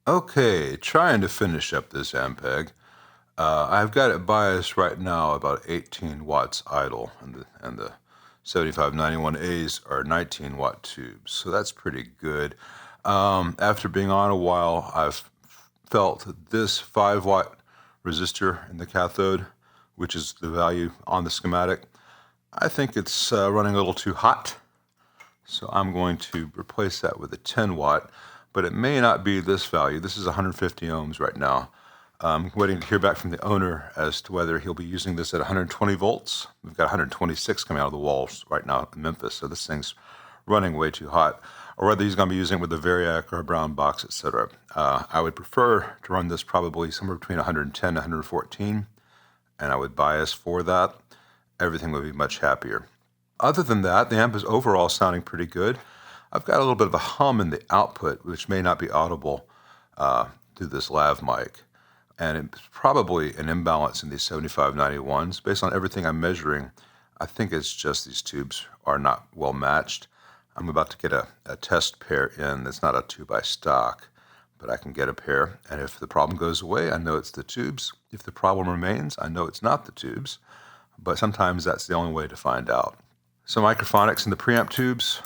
Okay, trying to finish up this Ampeg. I've got it biased right now about 18 watts idle, and the 7591As are 19 watt tubes, so that's pretty good. After being on a while, I've felt that this 5 watt resistor in the cathode, which is the value on the schematic, I think it's running a little too hot. So I'm going to replace that with a 10 watt, but it may not be this value. This is 150 ohms right now. I'm waiting to hear back from the owner as to whether he'll be using this at 120 volts. We've got 126 coming out of the walls right now in Memphis, so this thing's running way too hot, or whether he's going to be using it with a Variac or a brown box, etc. I would prefer to run this probably somewhere between 110 and 114, and I would bias for that. Everything would be much happier. Other than that, the amp is overall sounding pretty good. I've got a little bit of a hum in the output, which may not be audible through this lav mic. And it's probably an imbalance in these 7591s. Based on everything I'm measuring, I think it's just these tubes are not well matched. I'm about to get a test pair in that's not a 2x stock, but I can get a pair. And if the problem goes away, I know it's the tubes. If the problem remains, I know it's not the tubes. But sometimes that's the only way to find out. So microphonics in the preamp tubes.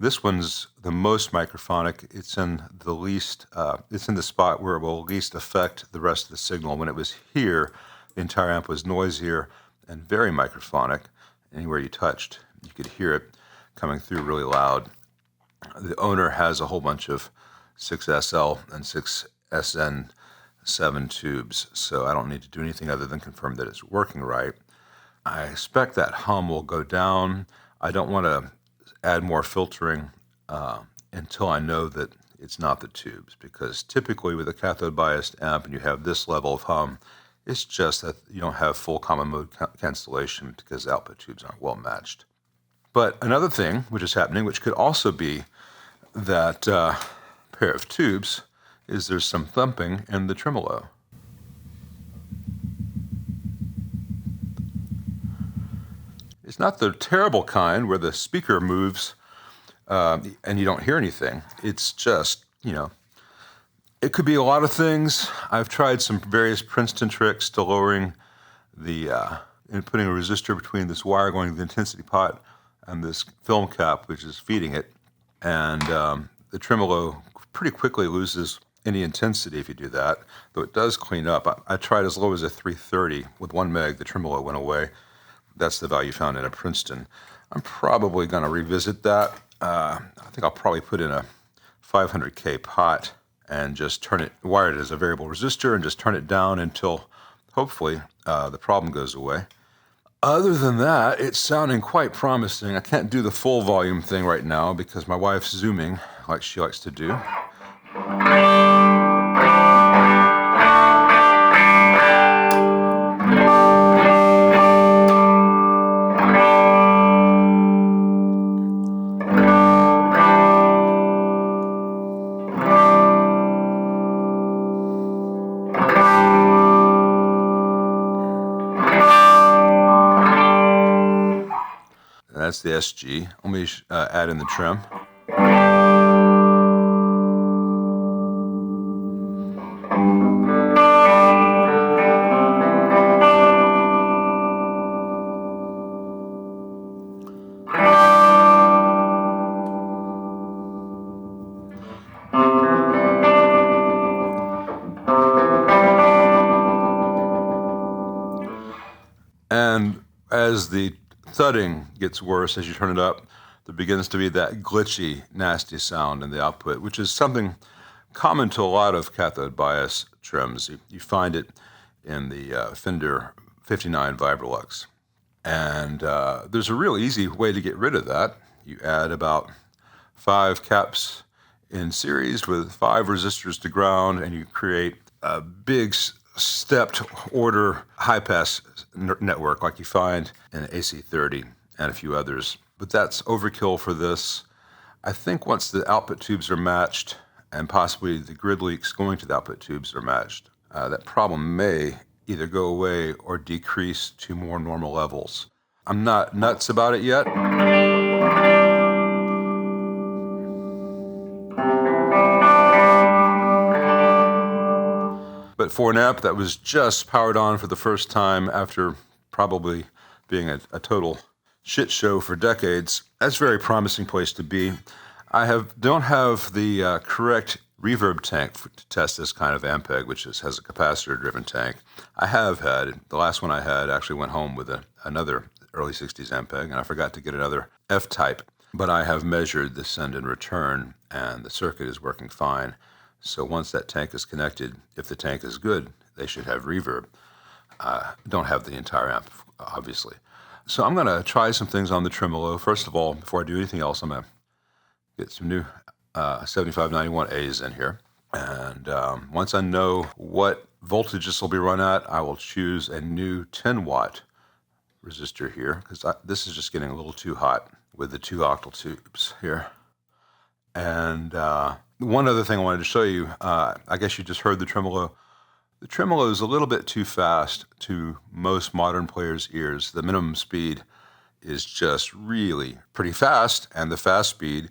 This one's the most microphonic. It's in the least, it's in the spot where it will least affect the rest of the signal. When it was here, the entire amp was noisier and very microphonic. Anywhere you touched, you could hear it coming through really loud. The owner has a whole bunch of 6SL and 6SN7 tubes, so I don't need to do anything other than confirm that it's working right. I expect that hum will go down. I don't want to add more filtering until I know that it's not the tubes, because typically with a cathode biased amp and you have this level of hum, it's just that you don't have full common mode cancellation because the output tubes aren't well matched. But another thing which is happening, which could also be that pair of tubes, is there's some thumping in the tremolo. It's not the terrible kind where the speaker moves and you don't hear anything. It's just, it could be a lot of things. I've tried some various Princeton tricks to lowering and putting a resistor between this wire going to the intensity pot and this film cap, which is feeding it. And the tremolo pretty quickly loses any intensity if you do that, though it does clean up. I tried as low as a 330 with 1 meg. The tremolo went away. That's the value found in a Princeton. I'm probably going to revisit that. I think I'll probably put in a 500K pot and just wire it as a variable resistor and just turn it down until hopefully the problem goes away. Other than that, it's sounding quite promising. I can't do the full volume thing right now because my wife's zooming like she likes to do. That's the SG. Let me add in the trim. And as the thudding gets worse as you turn it up, there begins to be that glitchy, nasty sound in the output, which is something common to a lot of cathode bias trims. You find it in the Fender 59 Vibrolux. And there's a real easy way to get rid of that. You add about 5 caps in series with 5 resistors to ground, and you create a big stepped order high-pass network like you find in AC30 and a few others. But that's overkill for this. I think once the output tubes are matched and possibly the grid leaks going to the output tubes are matched, that problem may either go away or decrease to more normal levels. I'm not nuts about it yet. But for an amp that was just powered on for the first time after probably being a total shit show for decades, that's a very promising place to be. Don't have the correct reverb tank to test this kind of Ampeg, which has a capacitor-driven tank. I have had, the last one I had actually went home with another early 60s Ampeg, and I forgot to get another F-type. But I have measured the send and return, and the circuit is working fine. So once that tank is connected, if the tank is good, they should have reverb. Don't have the entire amp, obviously. So I'm going to try some things on the Tremolo. First of all, before I do anything else, I'm going to get some new 7591As in here. And once I know what voltage this will be run at, I will choose a new 10-watt resistor here, because this is just getting a little too hot with the 2 octal tubes here. And one other thing I wanted to show you, I guess you just heard the Tremolo. The Tremolo is a little bit too fast to most modern players' ears. The minimum speed is just really pretty fast, and the fast speed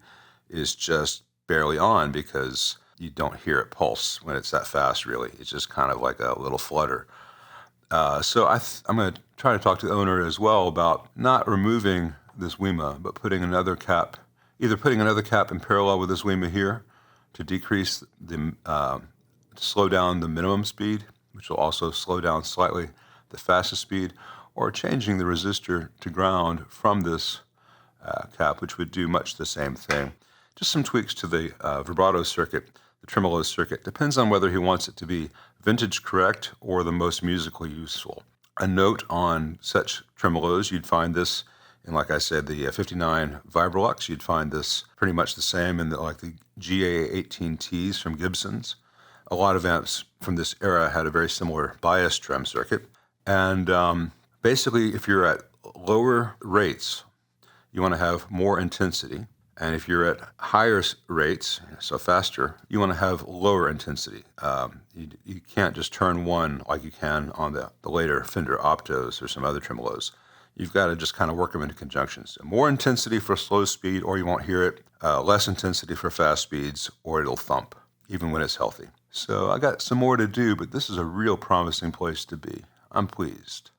is just barely on because you don't hear it pulse when it's that fast, really. It's just kind of like a little flutter. So I'm going to try to talk to the owner as well about not removing this WEMA, but putting another cap, either putting another cap in parallel with this WEMA here to decrease the, slow down the minimum speed, which will also slow down slightly the fastest speed, or changing the resistor to ground from this cap, which would do much the same thing. Just some tweaks to the vibrato circuit, the Tremolo circuit. Depends on whether he wants it to be vintage correct or the most musically useful. A note on such tremolos, you'd find this in, like I said, the 59 Vibrolux. You'd find this pretty much the same in the GA18Ts from Gibson's. A lot of amps from this era had a very similar bias trem circuit. And basically, if you're at lower rates, you want to have more intensity. And if you're at higher rates, so faster, you want to have lower intensity. You can't just turn one like you can on the later Fender Optos or some other tremolos. You've got to just kind of work them into conjunction. So more intensity for slow speed, or you won't hear it. Less intensity for fast speeds, or it'll thump, even when it's healthy. So I got some more to do, but this is a real promising place to be. I'm pleased.